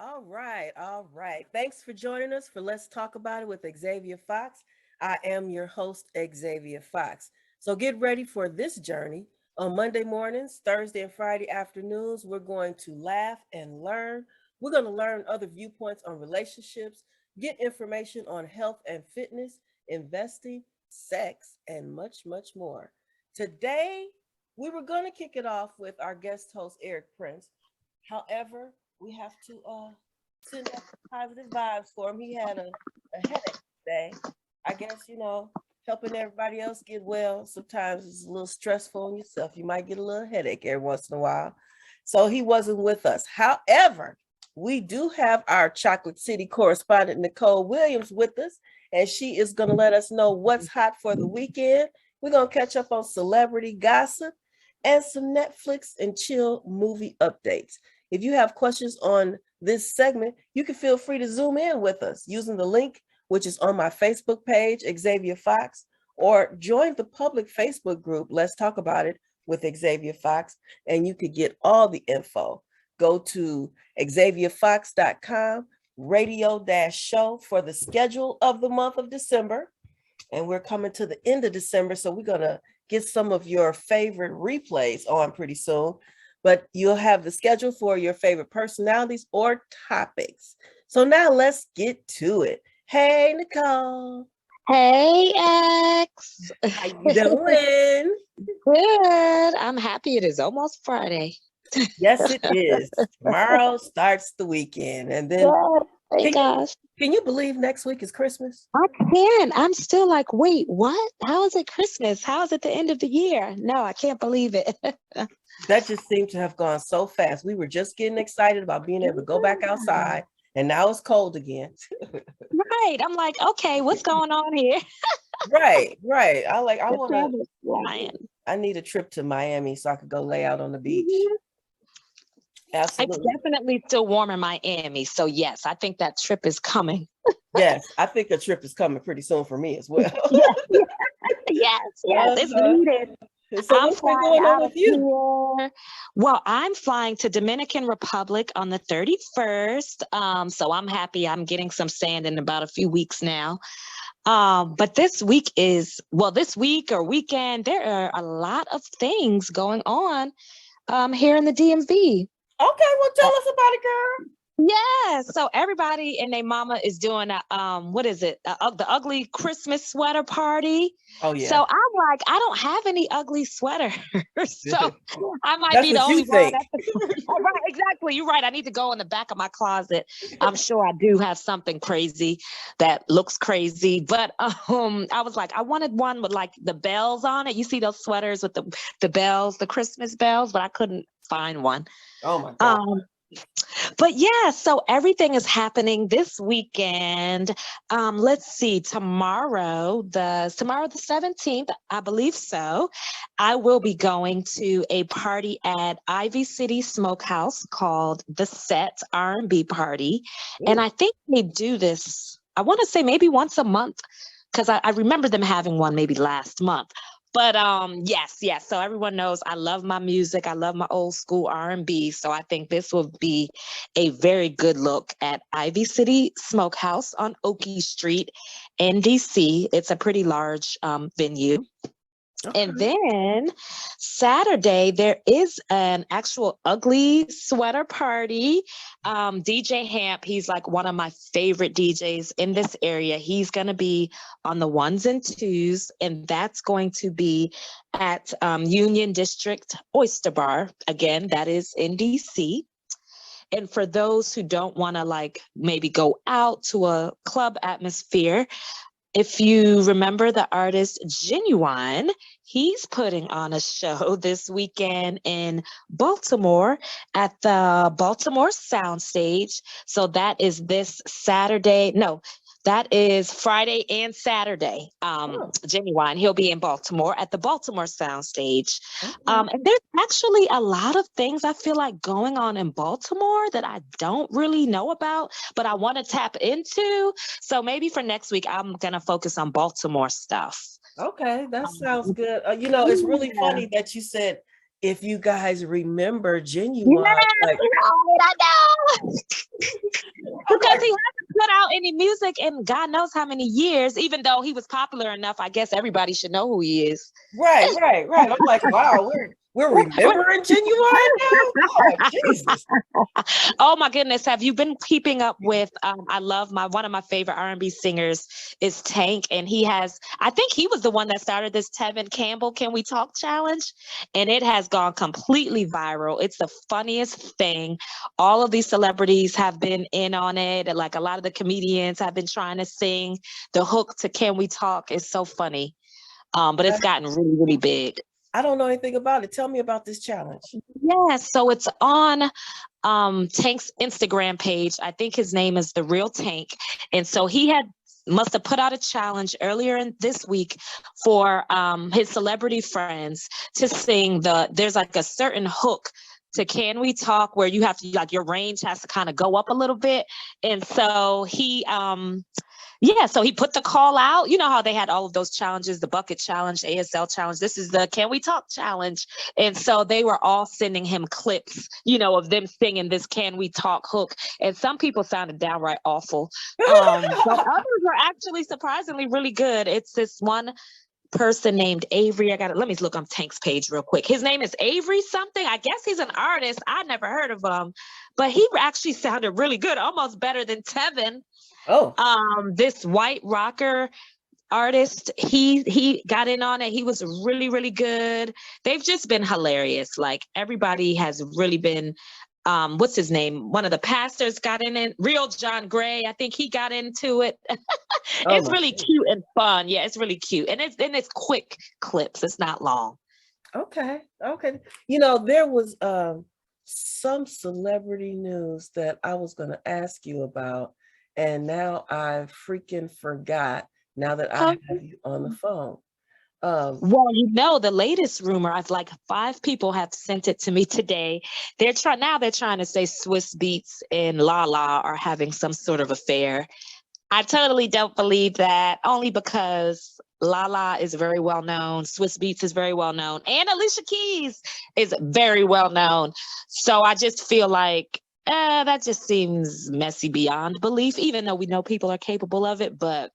All right, all right. Thanks for joining us for Let's Talk About It with Xavier Fox. I am your host, Xavier Fox. So get ready for this journey. On Monday mornings, Thursday and Friday afternoons, we're going to laugh and learn. We're going to learn other viewpoints on relationships, get information on health and fitness, investing, sex, and much, much more. Today, we were going to kick it off with our guest host, Eric Prince. However, we have to send out positive vibes for him. He had a headache today. I guess, helping everybody else get well. Sometimes it's a little stressful on yourself. You might get a little headache every once in a while. So he wasn't with us. However, we do have our Chocolate City correspondent, Nicole Williams, with us, and she is going to let us know what's hot for the weekend. We're going to catch up on celebrity gossip and some Netflix and chill movie updates. If you have questions on this segment, you can feel free to zoom in with us using the link, which is on my Facebook page, Xavier Fox, or join the public Facebook group, Let's Talk About It with Xavier Fox, and you could get all the info. Go to xavierfox.com, radio-show for the schedule of the month of December. And we're coming to the end of December, so we're going to get some of your favorite replays on pretty soon. But you'll have the schedule for your favorite personalities or topics. So now let's get to it. Hey, Nicole. Hey, X. How you doing? Good. I'm happy it is almost Friday. Yes, it is. Tomorrow starts the weekend. And then Thank gosh. Can you believe next week is Christmas? I can. I'm still like, wait, what? How is it Christmas? How is it the end of the year? No, I can't believe it. That just seemed to have gone so fast. We were just getting excited about being able to go back outside, and now it's cold again. Right. I'm like, okay, what's going on here? Right. I need a trip to Miami so I could go lay out on the beach. Absolutely. It's definitely still warm in Miami. So yes, I think that trip is coming. Yes, I think a trip is coming pretty soon for me as well. Yes, it's needed. So what's been going on with you? Here. Well, I'm flying to Dominican Republic on the 31st. So I'm happy I'm getting some sand in about a few weeks now. But this week or weekend, there are a lot of things going on here in the DMV. Okay, well, tell us about it, girl. Yeah, so everybody and their mama is doing the ugly Christmas sweater party. Oh yeah. So I'm like, I don't have any ugly sweaters, so I might be the only one. Right, exactly. You're right. I need to go in the back of my closet. I'm sure I do have something crazy that looks crazy, but I was like, I wanted one with like the bells on it. You see those sweaters with the bells, the Christmas bells, but I couldn't find one. Oh my God. But yeah, so everything is happening this weekend. Let's see, tomorrow the 17th, I believe so, I will be going to a party at Ivy City Smokehouse called The Set R&B Party. Ooh. And I think they do this, I want to say maybe once a month, because I remember them having one maybe last month. But yes. So everyone knows I love my music. I love my old school R&B. So I think this will be a very good look at Ivy City Smokehouse on Oakey Street in DC. It's a pretty large venue. Okay. And then Saturday, there is an actual ugly sweater party. DJ Hamp, he's like one of my favorite DJs in this area. He's going to be on the 1s and 2s, and that's going to be at Union District Oyster Bar. Again, that is in DC. And for those who don't want to like maybe go out to a club atmosphere, if you remember the artist Genuine, he's putting on a show this weekend in Baltimore at the Baltimore Soundstage. So that is this Saturday. No, that is Friday and Saturday. Genuine, he'll be in Baltimore at the Baltimore Soundstage. And there's actually a lot of things I feel like going on in Baltimore that I don't really know about, but I want to tap into. So maybe for next week, I'm going to focus on Baltimore stuff. Okay, that sounds good. It's really funny that you said if you guys remember Yes, Genuine, like, I know. I'm Because like, he hasn't put out any music in God knows how many years, even though he was popular enough, I guess everybody should know who he is. right. I'm like, wow, we're remembering Genuine now. Oh, Jesus. Oh my goodness, have you been keeping up with I love my one of my favorite R&B singers is Tank, and I think he was the one that started this Tevin Campbell Can We Talk challenge, and it has gone completely viral. It's the funniest thing. All of these celebrities have been in on it, like a lot of the comedians have been trying to sing the hook to Can We Talk. It's so funny. But it's gotten really, really big. I don't know anything about it. Tell me about this challenge. Yeah, so it's on Tank's Instagram page. I think his name is The Real Tank. And so he must have put out a challenge earlier in this week for his celebrity friends to sing there's like a certain hook to Can We Talk where you have to, like, your range has to kind of go up a little bit. And so so he put the call out. You know how they had all of those challenges, the bucket challenge, ASL challenge. This is the Can We Talk challenge. And so they were all sending him clips, of them singing this Can We Talk hook. And some people sounded downright awful. But others were actually surprisingly really good. It's this one person named Avery. Let me look on Tank's page real quick. His name is Avery something. I guess he's an artist. I never heard of him, but he actually sounded really good, almost better than Tevin. Oh, This white rocker artist, he got in on it. He was really, really good. They've just been hilarious. Like, everybody has really been what's his name? One of the pastors got in it. Real John Gray, I think he got into it. It's really cute and fun. Yeah, it's really cute. And it's quick clips. It's not long. okay. There was some celebrity news that I was going to ask you about, and now I freaking forgot now that I have you on the phone. Well, the latest rumor, I've like 5 people have sent it to me today. They're trying to say Swizz Beatz and Lala are having some sort of affair. I totally don't believe that, only because Lala is very well known, Swizz Beatz is very well known, and Alicia Keys is very well known. So I just feel like that just seems messy beyond belief, even though we know people are capable of it. But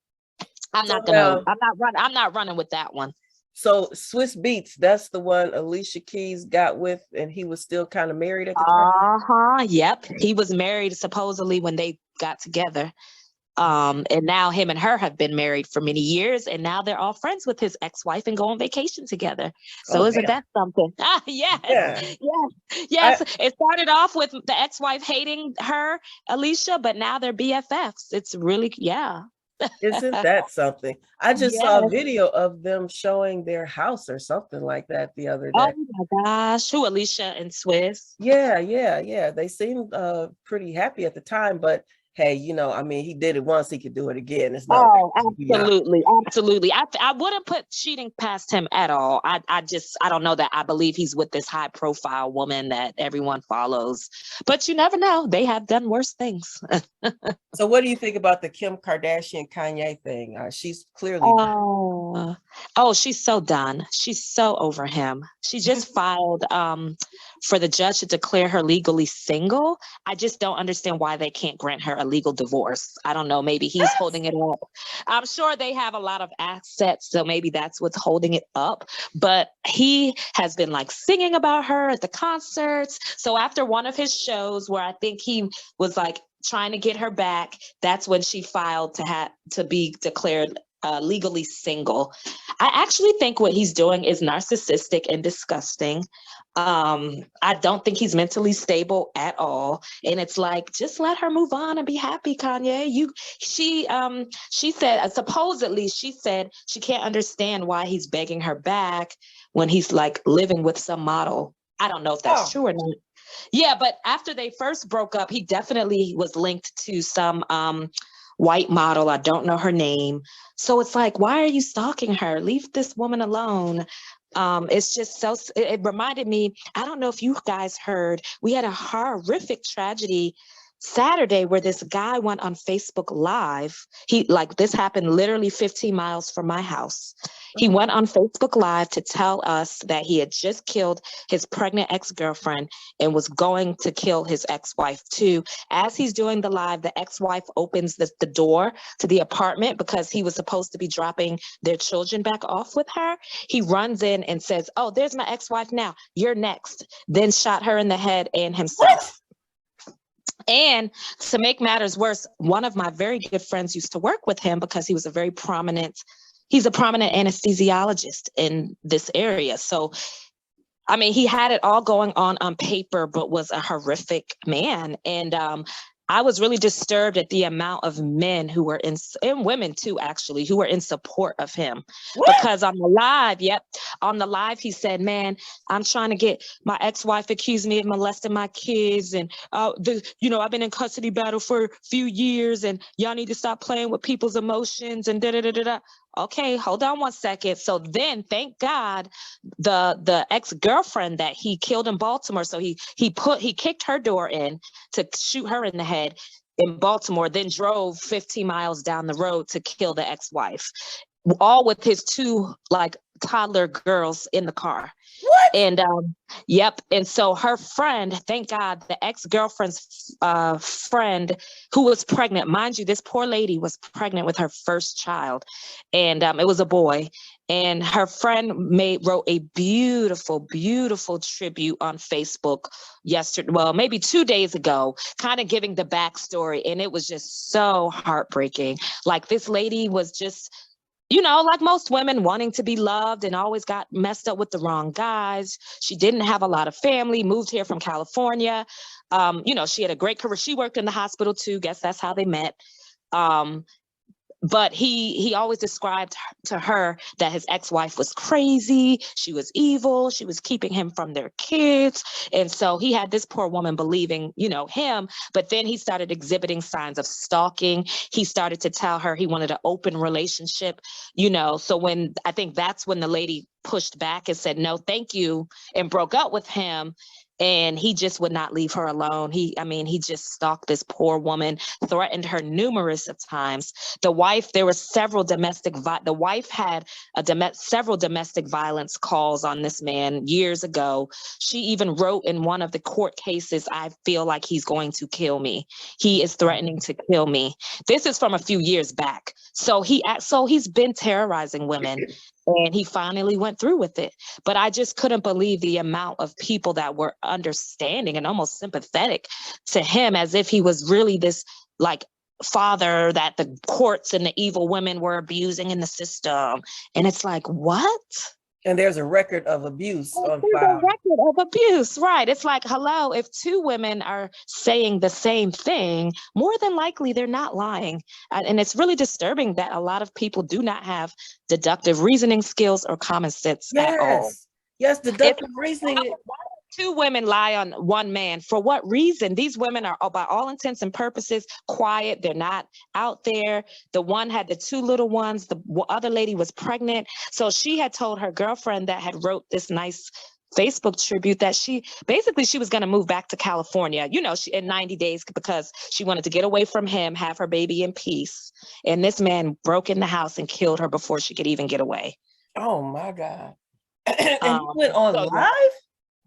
I'm not running with that one. So Swizz Beatz, that's the one Alicia Keys got with, and he was still kind of married at the time. Yep, he was married supposedly when they got together. And now him and her have been married for many years, and now they're all friends with his ex-wife and go on vacation together. So isn't that something? Yes. It started off with the ex-wife hating her, Alicia, but now they're BFFs. It's really, Isn't that something? I just saw a video of them showing their house or something like that the other day. Oh my gosh, who, Alicia and Swizz? Yeah. They seemed pretty happy at the time, but hey, he did it once, he could do it again. It's not. Oh, absolutely. I wouldn't put cheating past him at all. I don't know that I believe he's with this high profile woman that everyone follows, but you never know. They have done worse things. So what do you think about the Kim Kardashian Kanye thing? She's clearly she's so done. She's so over him. She just filed for the judge to declare her legally single. I just don't understand why they can't grant her a legal divorce. I don't know. Maybe he's holding it up. I'm sure they have a lot of assets, so maybe that's what's holding it up. But he has been like singing about her at the concerts. So after one of his shows where I think he was like trying to get her back, that's when she filed to be declared legally single. I actually think what he's doing is narcissistic and disgusting. I don't think he's mentally stable at all. And it's like, just let her move on and be happy, Kanye. She said, supposedly she said she can't understand why he's begging her back when he's like living with some model. I don't know if that's true or not. Yeah, but after they first broke up, he definitely was linked to some white model. I don't know her name. So it's like, why are you stalking her? Leave this woman alone. It's just it reminded me, I don't know if you guys heard, we had a horrific tragedy Saturday where this guy went on Facebook Live. This happened literally 15 miles from my house. He went on Facebook Live to tell us that he had just killed his pregnant ex-girlfriend and was going to kill his ex-wife too. As he's doing the live, the ex-wife opens the door to the apartment because he was supposed to be dropping their children back off with her. He runs in and says, "Oh, there's my ex-wife now. You're next." Then shot her in the head and himself. And to make matters worse, one of my very good friends used to work with him because he's a prominent anesthesiologist in this area. So, I mean, he had it all going on paper, but was a horrific man. And I was really disturbed at the amount of men who were and women too, actually, who were in support of him. What? Because on the live, he said, "Man, I'm trying to get my ex-wife accused me of molesting my kids. And, I've been in custody battle for a few years and y'all need to stop playing with people's emotions and da-da-da-da-da." Okay, hold on one second. So then, thank God, the ex-girlfriend that he killed in Baltimore. So he kicked her door in to shoot her in the head in Baltimore, then drove 15 miles down the road to kill the ex-wife, all with his two toddler girls in the car. What? And yep. And so her friend, thank God, the ex-girlfriend's friend who was pregnant, mind you, this poor lady was pregnant with her first child, and it was a boy. And her friend wrote a beautiful, beautiful tribute on Facebook maybe 2 days ago, kind of giving the backstory. And it was just so heartbreaking. Like, this lady was just, like most women, wanting to be loved and always got messed up with the wrong guys. She didn't have a lot of family, moved here from California. She had a great career. She worked in the hospital too. Guess that's how they met. But he always described to her that his ex-wife was crazy. She was evil. She was keeping him from their kids. And so he had this poor woman believing, him. But then he started exhibiting signs of stalking. He started to tell her he wanted an open relationship, So I think that's when the lady pushed back and said, "No, thank you," and broke up with him. And he just would not leave her alone. He just stalked this poor woman, threatened her numerous of times. The wife, there were several the wife had several domestic violence calls on this man years ago. She even wrote in one of the court cases, "I feel like he's going to kill me. He is threatening to kill me." This is from a few years back. So he's been terrorizing women. And he finally went through with it. But I just couldn't believe the amount of people that were understanding and almost sympathetic to him, as if he was really this father that the courts and the evil women were abusing in the system. And it's like, what? And there's a record of abuse on There's file. a record of abuse, right? It's like, hello, if two women are saying the same thing, more than likely they're not lying. And it's really disturbing that a lot of people do not have deductive reasoning skills or common sense at all. Yes, deductive reasoning. Two women lie on one man. For what reason? These women are, by all intents and purposes, quiet. They're not out there. The one had the two little ones. The other lady was pregnant. So she had told her girlfriend that had wrote this nice Facebook tribute that she was going to move back to California, in 90 days, because she wanted to get away from him, have her baby in peace. And this man broke in the house and killed her before she could even get away. Oh my God. And he went on live?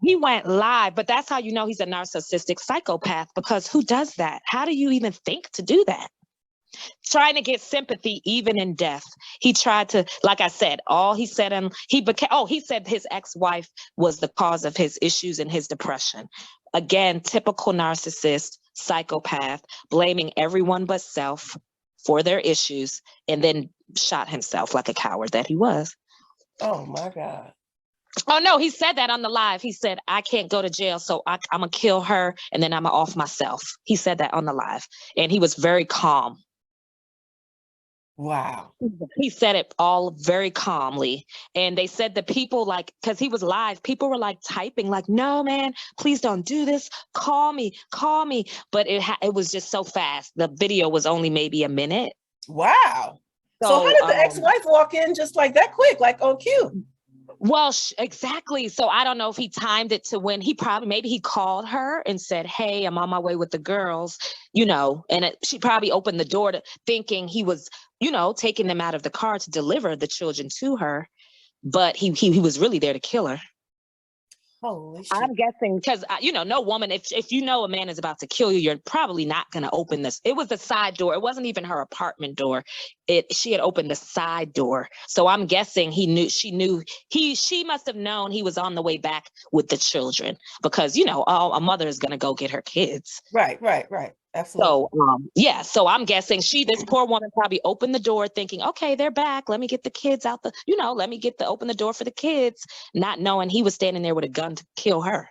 He went live, but that's how you know he's a narcissistic psychopath, because who does that? How do you even think to do that? Trying to get sympathy even in death. He tried to, like I said, he said his ex-wife was the cause of his issues and his depression. Again, typical narcissist, psychopath, blaming everyone but self for their issues, and then shot himself like a coward that he was. Oh my God. Oh no, he said that on the live. He said, "I can't go to jail, so I'm gonna kill her and then I'm gonna off myself." He said that on the live, and he was very calm. Wow. He said it all very calmly. And they said the people, because he was live, people were typing "No, man, please don't do this. Call me. But it was just so fast. The video was only maybe a minute. Wow. So how did the ex-wife walk in just like that quick, like on cue? Well, exactly. So I don't know if he timed it to when maybe he called her and said, "Hey, I'm on my way with the girls," and she probably opened the door thinking he was, taking them out of the car to deliver the children to her, but he was really there to kill her. Holy shit. I'm guessing because, no woman, if you know a man is about to kill you, you're probably not going to open this. It was the side door. It wasn't even her apartment door. She had opened the side door. So I'm guessing she must have known he was on the way back with the children because, a mother is going to go get her kids. Right. Absolutely. So, so I'm guessing this poor woman probably opened the door thinking, okay, they're back. Let me get the kids out let me open the door for the kids, not knowing he was standing there with a gun to kill her.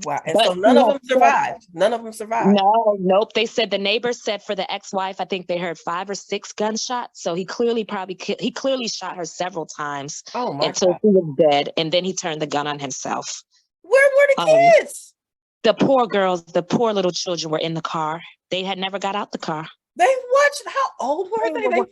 Wow. And so none of them survived. None of them survived. No, nope. They said the neighbors said for the ex-wife, I think they heard 5 or 6 gunshots. So he clearly shot her several times until she was dead. And then he turned the gun on himself. Where were the kids? The poor girls, the poor little children were in the car. They had never got out the car. They watched. How old were they?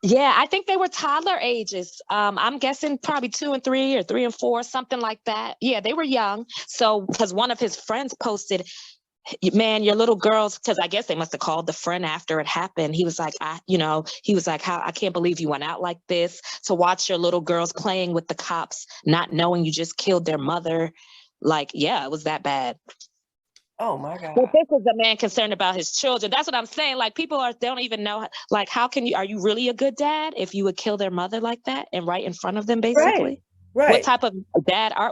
Yeah, I think they were toddler ages. I'm guessing probably 2 and 3 or 3 and 4, something like that. Yeah, they were young. So, because one of his friends posted, "Man, your little girls," because I guess they must have called the friend after it happened. He was like, "How I can't believe you went out like this to watch your little girls playing with the cops, not knowing you just killed their mother." Like, yeah, it was that bad. Oh my God. But this is a man concerned about his children. That's what I'm saying. Like, people don't even know, like, are you really a good dad if you would kill their mother like that and right in front of them, basically? Right. What type of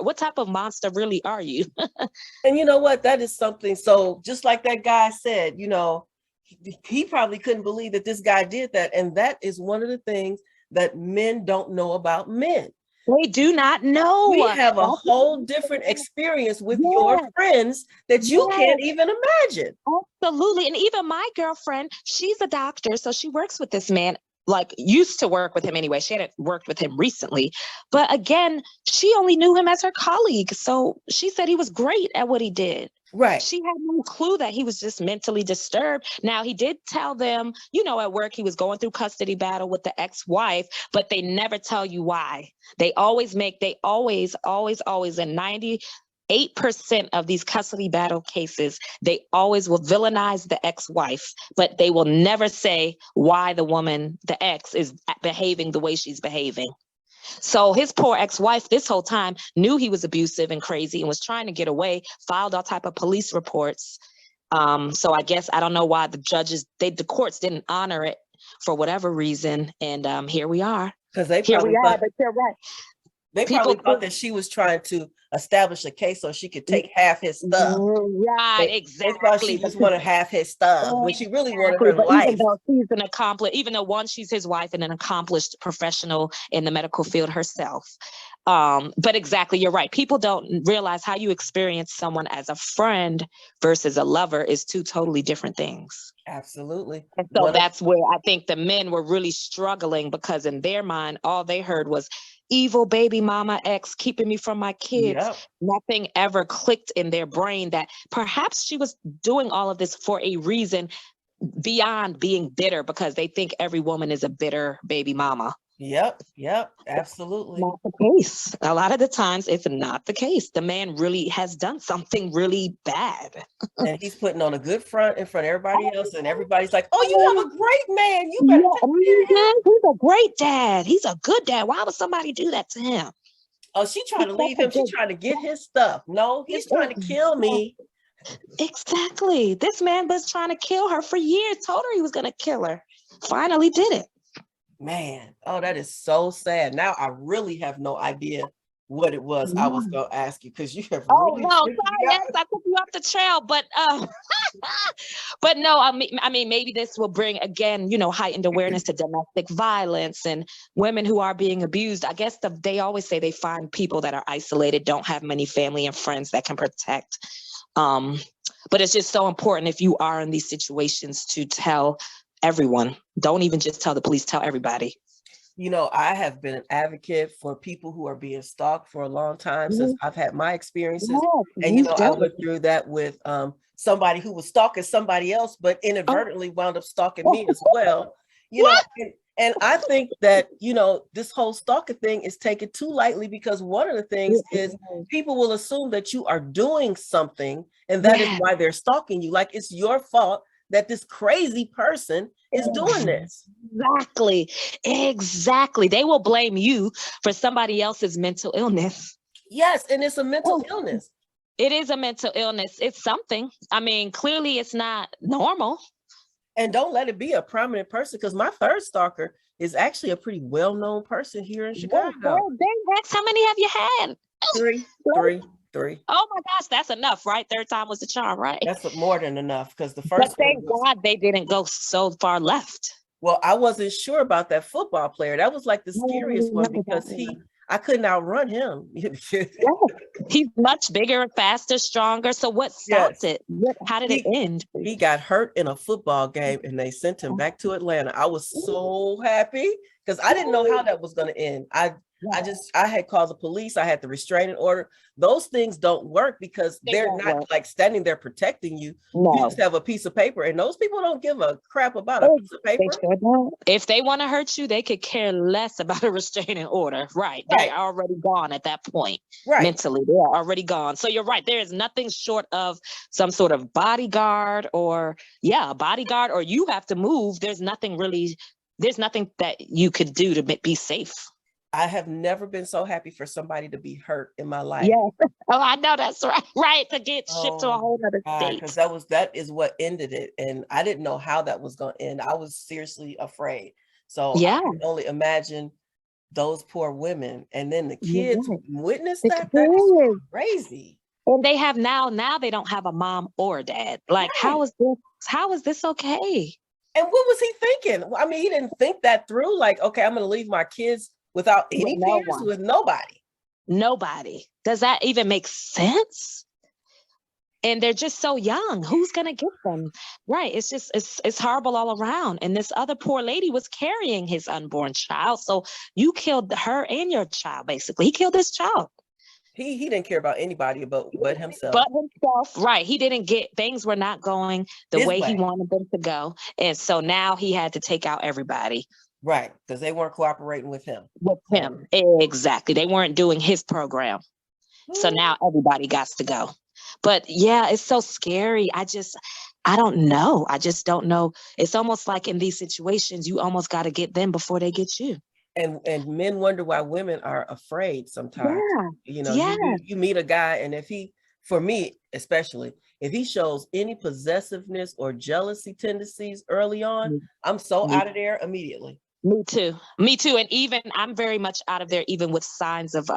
what type of monster really are you? And you know what? That is something. So just like that guy said, he probably couldn't believe that this guy did that. And that is one of the things that men don't know about men. They do not know. We have a whole different experience with your friends that you can't even imagine. Absolutely. And even my girlfriend, she's a doctor, so she works with this man, like used to work with him anyway. She hadn't worked with him recently. But again, she only knew him as her colleague. So she said he was great at what he did. Right. She had no clue that he was just mentally disturbed. Now, he did tell them, at work, he was going through custody battle with the ex-wife, but they never tell you why. They always, in 98% of these custody battle cases, they always will villainize the ex-wife, but they will never say why the woman, the ex, is behaving the way she's behaving. So his poor ex-wife this whole time knew he was abusive and crazy and was trying to get away, filed all type of police reports. So I guess, I don't know why the courts didn't honor it for whatever reason. And here we are. Because but you're right. They probably thought that she was trying to establish a case so she could take half his stuff. Right, exactly. They thought she just wanted half his stuff when she really wanted her life. Even though she's an accomplished, she's his wife and an accomplished professional in the medical field herself. But exactly, you're right. People don't realize how you experience someone as a friend versus a lover is 2 totally different things. Absolutely. And so that's where I think the men were really struggling because in their mind, all they heard was evil baby mama ex keeping me from my kids. Yep. Nothing ever clicked in their brain that perhaps she was doing all of this for a reason beyond being bitter because they think every woman is a bitter baby mama. Yep, absolutely. Not the case. A lot of the times it's not the case. The man really has done something really bad. And he's putting on a good front in front of everybody else. And everybody's like, oh, you have a great man. You better take care of him. He's a great dad. He's a good dad. Why would somebody do that to him? Oh, she trying to leave him. She's trying to get his stuff. No, he's trying to kill me. Exactly. This man was trying to kill her for years. Told her he was going to kill her. Finally did it. Man, oh, that is so sad. Now I really have no idea what it was I was going to ask you because you have really. Oh, no, sorry, yes, I took you off the trail, but no, I mean, maybe this will bring again, heightened awareness to domestic violence and women who are being abused. I guess they always say they find people that are isolated, don't have many family and friends that can protect. But it's just so important if you are in these situations to tell everyone. Don't even just tell the police, tell everybody. I have been an advocate for people who are being stalked for a long time since I've had my experiences. And, I went through that with somebody who was stalking somebody else, but inadvertently wound up stalking me as well. And I think that, this whole stalker thing is taken too lightly, because one of the things is people will assume that you are doing something, and that is Yeah. why they're stalking you. Like it's your fault that this crazy person is doing this. Exactly. Exactly. They will blame you for somebody else's mental illness. Yes, and it's a mental illness. It is a mental illness. It's something. I mean, clearly it's not normal. And don't let it be a prominent person, because my third stalker is actually a pretty well-known person here in Chicago. Rex, how many have you had? Three. Oh my gosh, that's enough, right? Third time was the charm, right? That's more than enough, because the But first one thank was, God they didn't go so far left. well, I wasn't sure about that football player. That was like the scariest one, because I couldn't outrun him. He's much bigger, faster, stronger. So what stopped it? How did it end? He got hurt in a football game and they sent him back to Atlanta. I was so happy, because I didn't know how that was going to end. I had called the police. I had the restraining order. Those things don't work, because they're not like standing there protecting you. No. You just have a piece of paper, and those people don't give a crap about a piece of paper. If they want to hurt you, they could care less about a restraining order. Right. They're already gone at that point. Right. Mentally, they're already gone. So you're right. There is nothing short of some sort of bodyguard or you have to move. There's nothing that you could do to be safe. I have never been so happy for somebody to be hurt in my life. Yeah. Oh, I know that's right. Right. To get shipped to a whole other state. Because that is what ended it. And I didn't know how that was going to end. I was seriously afraid. So I can only imagine those poor women. And then the kids witnessed that. That is crazy. And they have now they don't have a mom or a dad. Like, how is this okay? And what was he thinking? I mean, he didn't think that through. Like, okay, I'm going to leave my kids without any parents, with nobody. Does that even make sense? And they're just so young. Who's gonna get them? Right. It's just it's horrible all around. And this other poor lady was carrying his unborn child. So you killed her and your child, basically. He killed his child. He didn't care about anybody but himself. But himself, right. He didn't things were not going the way he wanted them to go. And so now he had to take out everybody. Right, because they weren't cooperating with him. Exactly. They weren't doing his program. So now everybody got to go. But yeah, it's so scary. I don't know. I just don't know. It's almost like in these situations, you almost got to get them before they get you. And men wonder why women are afraid sometimes. You meet a guy, and if he, for me especially, if he shows any possessiveness or jealousy tendencies early on, I'm so out of there immediately. Me too. And even I'm very much out of there, even with signs of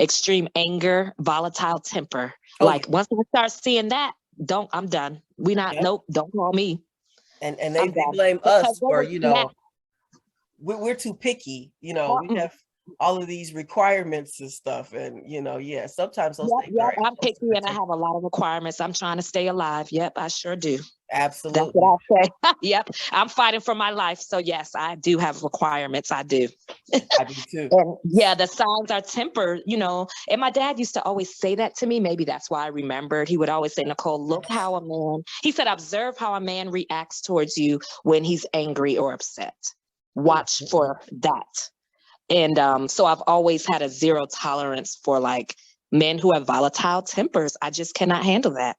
extreme anger, volatile temper. Once I start seeing that, I'm done. Nope, don't call me. And they blame us for, we're too picky, we have all of these requirements and stuff. And, sometimes those things are. I'm picky and I have a lot of requirements. I'm trying to stay alive. Yep, I sure do. Absolutely. That's what I say. Yep. I'm fighting for my life. So yes, I do have requirements. I do. I do too. And the signs are temper, and my dad used to always say that to me. Maybe that's why I remembered. He would always say, Nicole, he said, observe how a man reacts towards you when he's angry or upset. Watch for that. And so I've always had a zero tolerance for men who have volatile tempers. I just cannot handle that.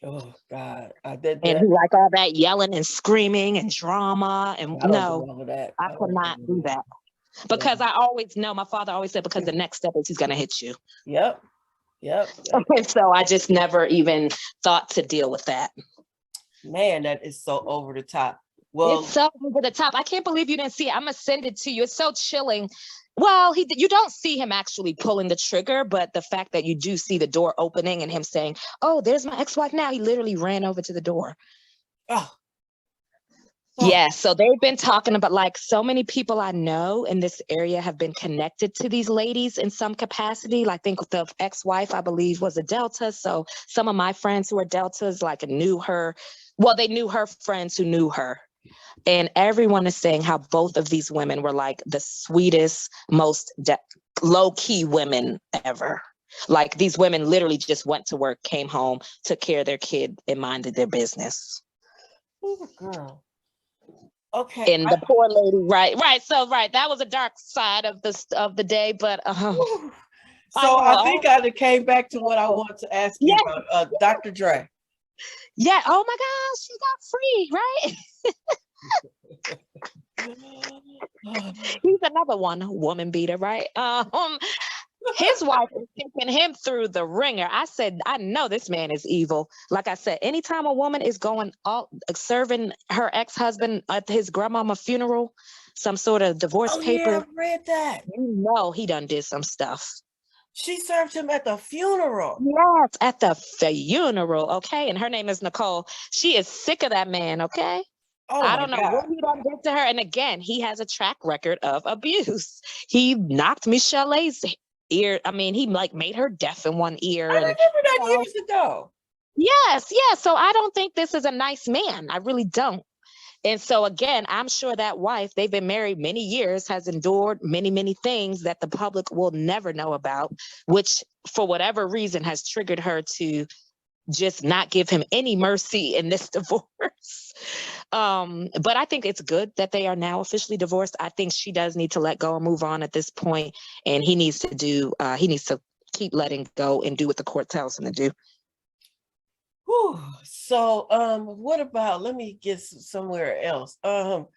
Oh God! And who like all that yelling and screaming and drama and I could not do that because I always know. My father always said, because the next step is he's going to hit you. Yep. And so I just never even thought to deal with that. Man, that is so over the top. Well, it's so over the top. I can't believe you didn't see it. I'm gonna send it to you. It's so chilling. Well, you don't see him actually pulling the trigger, but the fact that you do see the door opening and him saying, "Oh, there's my ex-wife now." He literally ran over to the door. Oh. Yeah, so they've been talking about so many people I know in this area have been connected to these ladies in some capacity. I think the ex-wife, I believe, was a Delta. So some of my friends who are Deltas knew her. Well, they knew her friends who knew her. And everyone is saying how both of these women were the sweetest, most low-key women ever. These women literally just went to work, came home, took care of their kid, and minded their business. Oh, girl. Okay. And the poor lady, right. So that was a dark side of the day, but Whew. I So know. I think I came back to what I Oh, wanted to ask you yeah, about. Dr. Dre. yeah. Oh my gosh, she got free, right? He's another one, woman beater, right? His wife is taking him through the ringer. I said, I know this man is evil. Like I said, anytime a woman is going all serving her ex-husband at his grandmama funeral, some sort of divorce Oh yeah, paper, I read that. you know he done did some stuff. She served him at the funeral. Yes, at the funeral, okay? And her name is Nicole. She is sick of that man, okay? Oh I my don't know what God. he done did to her. And again, he has a track record of abuse. He knocked Michelle's ear. I mean, he like made her deaf in one ear. I And remember you that know, years ago. yes. So I don't think this is a nice man. I really don't. And so again, I'm sure that wife, they've been married many years, has endured many things that the public will never know about, which for whatever reason has triggered her to just not give him any mercy in this divorce. But I think it's good that they are now officially divorced. I think she does need to let go and move on at this point, and he needs to keep letting go and do what the court tells him to do. Whew. So what about, let me get somewhere else. Do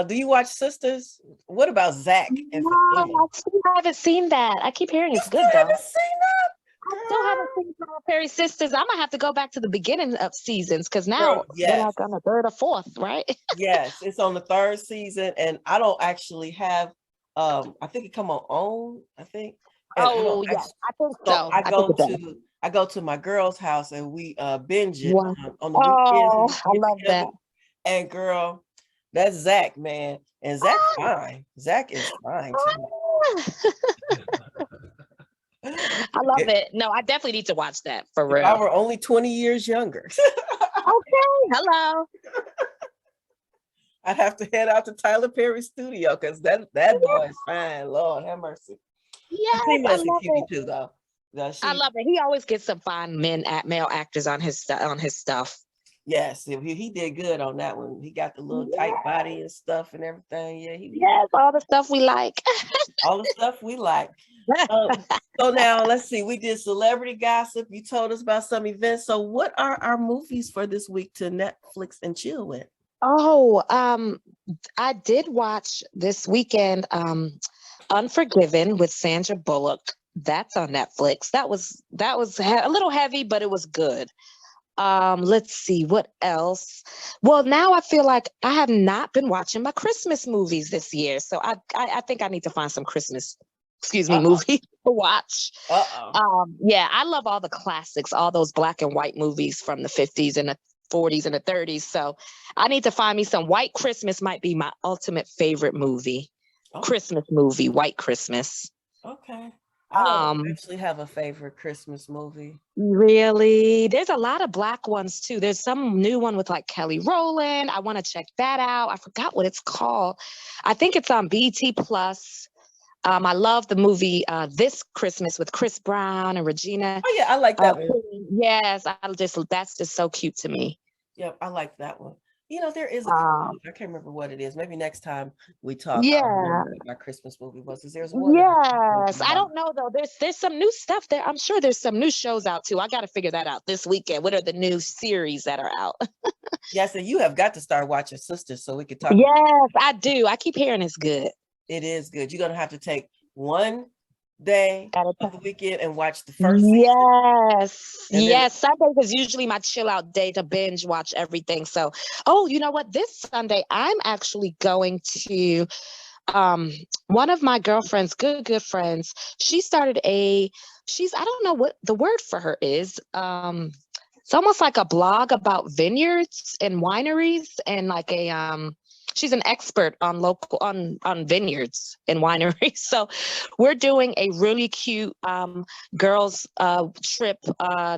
you watch Sisters? What about Zach and Virginia? I haven't seen that. I keep hearing You it's still good though. haven't seen that? Still haven't Girl. seen Tyler Perry Sisters. I'm gonna have to go back to the beginning of seasons because Girl, now they're yes. like on the third or fourth, right? Yes, it's on the third season, and I don't actually have I think it come on OWN, I think. And I don't Oh yeah, actually, I think so so. I think it does. I go to my girl's house and we binge it Wow. on the weekends and Oh, we I get love together. that. And girl, that's Zach, man. And Zach fine. Zach is fine to me. I love If it. No, I definitely need to watch that for if I real. were only 20 years younger, Okay. Hello. I'd have to head out to Tyler Perry studio because that boy is fine. Lord have mercy. Yes, I Females are love cutie it. too, though. I She, love it. He always gets some fine male actors on his stuff. yes, he did good on that one. He got the little tight Yes, body and stuff and everything. Yeah, he yes, all the stuff we like. all the stuff we like. So now let's see. We did celebrity gossip. You told us about some events. So what are our movies for this week to Netflix and chill with? Oh, I did watch this weekend Unforgiven with Sandra Bullock. That's on Netflix. That was a little heavy, but it was good. Let's see what else. Well, now I feel like I have not been watching my Christmas movies this year, so I think I need to find some Christmas, excuse me, Uh-oh. movies to watch. Uh-oh. Yeah, I love all the classics, all those black and white movies from the 50s and the 40s and the 30s. So I need to find me some. White Christmas might be my ultimate favorite movie. Oh, Christmas movie, White Christmas. okay. I don't Um, actually have a favorite Christmas movie. Really? There's a lot of black ones too. There's some new one with like Kelly Rowland. I want to check that out. I forgot what it's called. I think it's on BT Plus. I love the movie This Christmas with Chris Brown and Regina. Oh yeah, I like that one. Yes, that's just so cute to me. Yep, I like that one. There is a Um, I can't remember what it is. Maybe next time we talk, I'll yeah, remember what my Christmas movie was. 'Cause there's one that I keep yes. thinking I about. don't know though. There's some new stuff there. I'm sure there's some new shows out too. I got to figure that out this weekend. What are the new series that are out? Yeah, so you have got to start watching Sisters so we could talk. Yes, I do. I keep hearing it's good. It is good. You're gonna have to take one day Gotta of the weekend and watch the first season, Yes, and then yes. Sundays is usually my chill out day to binge watch everything. So, oh, you know what? This Sunday, I'm actually going to one of my girlfriend's good friends. She started I don't know what the word for her is. It's almost like a blog about vineyards and wineries and like she's an expert on local on vineyards and wineries. So we're doing a really cute girls trip.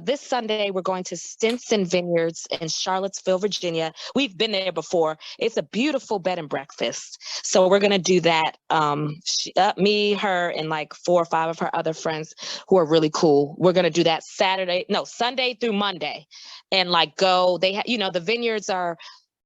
This Sunday we're going to Stinson Vineyards in Charlottesville, Virginia. We've been there before. It's a beautiful bed and breakfast. So we're gonna do that. Me, her, and like 4 or 5 of her other friends who are really cool. We're gonna do that Sunday through Monday, and like go. The vineyards are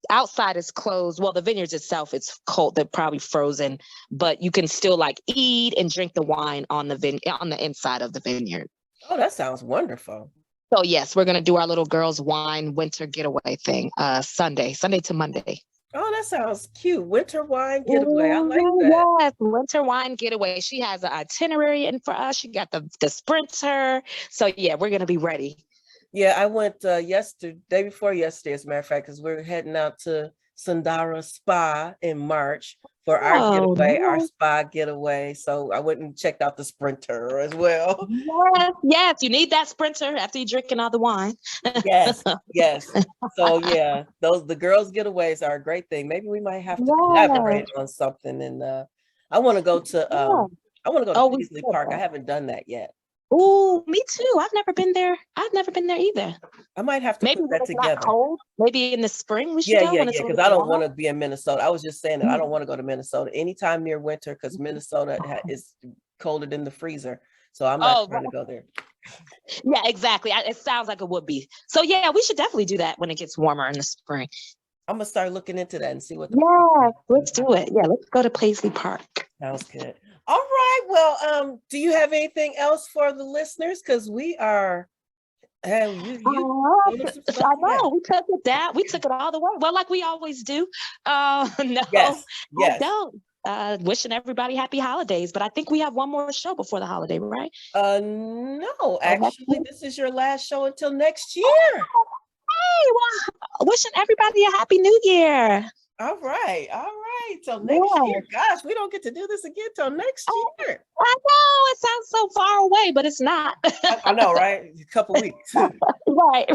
outside is closed. Well, the vineyards itself, it's cold. They're probably frozen, but you can still like eat and drink the wine on the inside of the vineyard. Oh, that sounds wonderful. So yes, we're gonna do our little girls' wine winter getaway thing. Sunday to Monday. Oh, that sounds cute. Winter wine getaway. I like that. Yes, winter wine getaway. She has an itinerary in for us. She got the sprinter. So yeah, we're gonna be ready. Yeah, I went day before yesterday, as a matter of fact, because we're heading out to Sundara Spa in March for our getaway, our nice. spa getaway. So I went and checked out the sprinter as well. Yes, you need that sprinter after you drinking all the wine. Yes, yes. So yeah, the girls' getaways are a great thing. Maybe we might have to collaborate on something. And I want to go to I want to go to Paisley Park. I haven't done that yet. Oh, me too. I've never been there. I've never been there either. I might have to maybe put that together. Cold. Maybe in the spring we should go. Yeah, because I don't want to be in Minnesota. I was just saying that I don't want to go to Minnesota anytime near winter because Minnesota is colder than the freezer. So I'm not trying to go there. Yeah, exactly. It sounds like it would be. So yeah, we should definitely do that when it gets warmer in the spring. I'm gonna start looking into that and see what. Let's do it. Yeah, let's go to Paisley Park. Sounds good. All right. Well, do you have anything else for the listeners? Because we are. I know we took it down. We took it all the way. Well, like we always do. No, yes. I don't. Wishing everybody happy holidays, but I think we have one more show before the holiday, right? No, actually, this is your last show until next year. Hey, well, wishing everybody a happy new year. All right. Till next year. Gosh, we don't get to do this again till next year. I know it sounds so far away, but it's not. I know, right? A couple weeks. Right.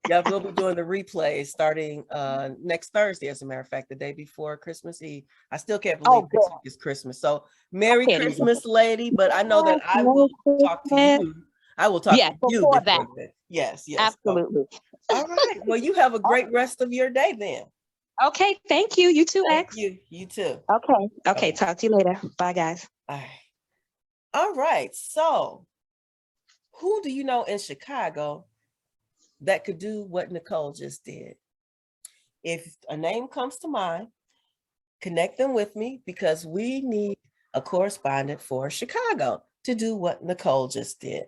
Yeah, we'll be doing the replay starting next Thursday, as a matter of fact, the day before Christmas Eve. I still can't believe this week is Christmas. So Merry Christmas, lady. But I know that I will talk to you. I will talk to you before that. Yes. Absolutely. So, all right. Well, you have a great rest of your day then. Okay, thank you. You too, X. You too. Okay. Talk to you later. Bye, guys. All right. So, who do you know in Chicago that could do what Nicole just did? If a name comes to mind, connect them with me because we need a correspondent for Chicago to do what Nicole just did.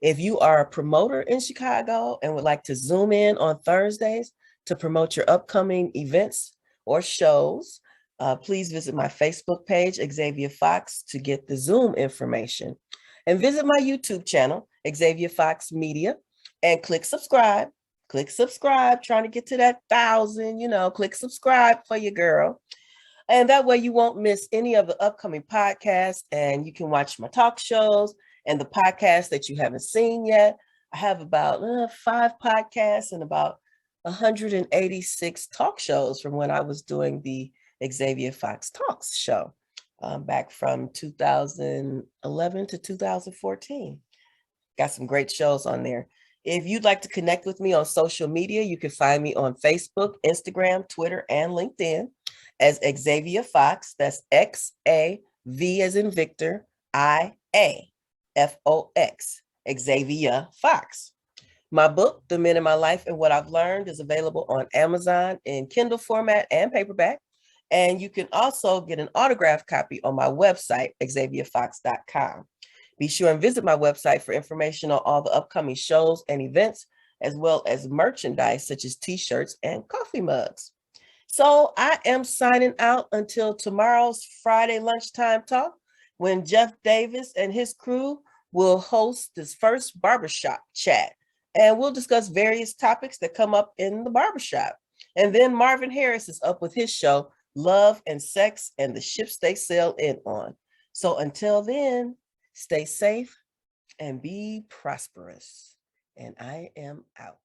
If you are a promoter in Chicago and would like to Zoom in on Thursdays to promote your upcoming events or shows, please visit my Facebook page, Xavier Fox, to get the Zoom information. And visit my YouTube channel, Xavier Fox Media, and click subscribe. Trying to get to that 1,000, click subscribe for your girl. And that way you won't miss any of the upcoming podcasts and you can watch my talk shows and the podcasts that you haven't seen yet. I have about 5 podcasts and about 186 talk shows from when I was doing the Xavier Fox Talks show back from 2011 to 2014. Got some great shows on there. If you'd like to connect with me on social media, you can find me on Facebook, Instagram, Twitter, and LinkedIn as Xavier Fox. That's X-A-V as in Victor, I-A-F-O-X, Xavier Fox. My book, The Men in My Life and What I've Learned, is available on Amazon in Kindle format and paperback. And you can also get an autographed copy on my website, xavierfox.com. Be sure and visit my website for information on all the upcoming shows and events, as well as merchandise such as t-shirts and coffee mugs. So I am signing out until tomorrow's Friday lunchtime talk, when Jeff Davis and his crew will host this first barbershop chat. And we'll discuss various topics that come up in the barbershop. And then Marvin Harris is up with his show, Love and Sex and the Ships They Sail In On. So until then, stay safe and be prosperous. And I am out.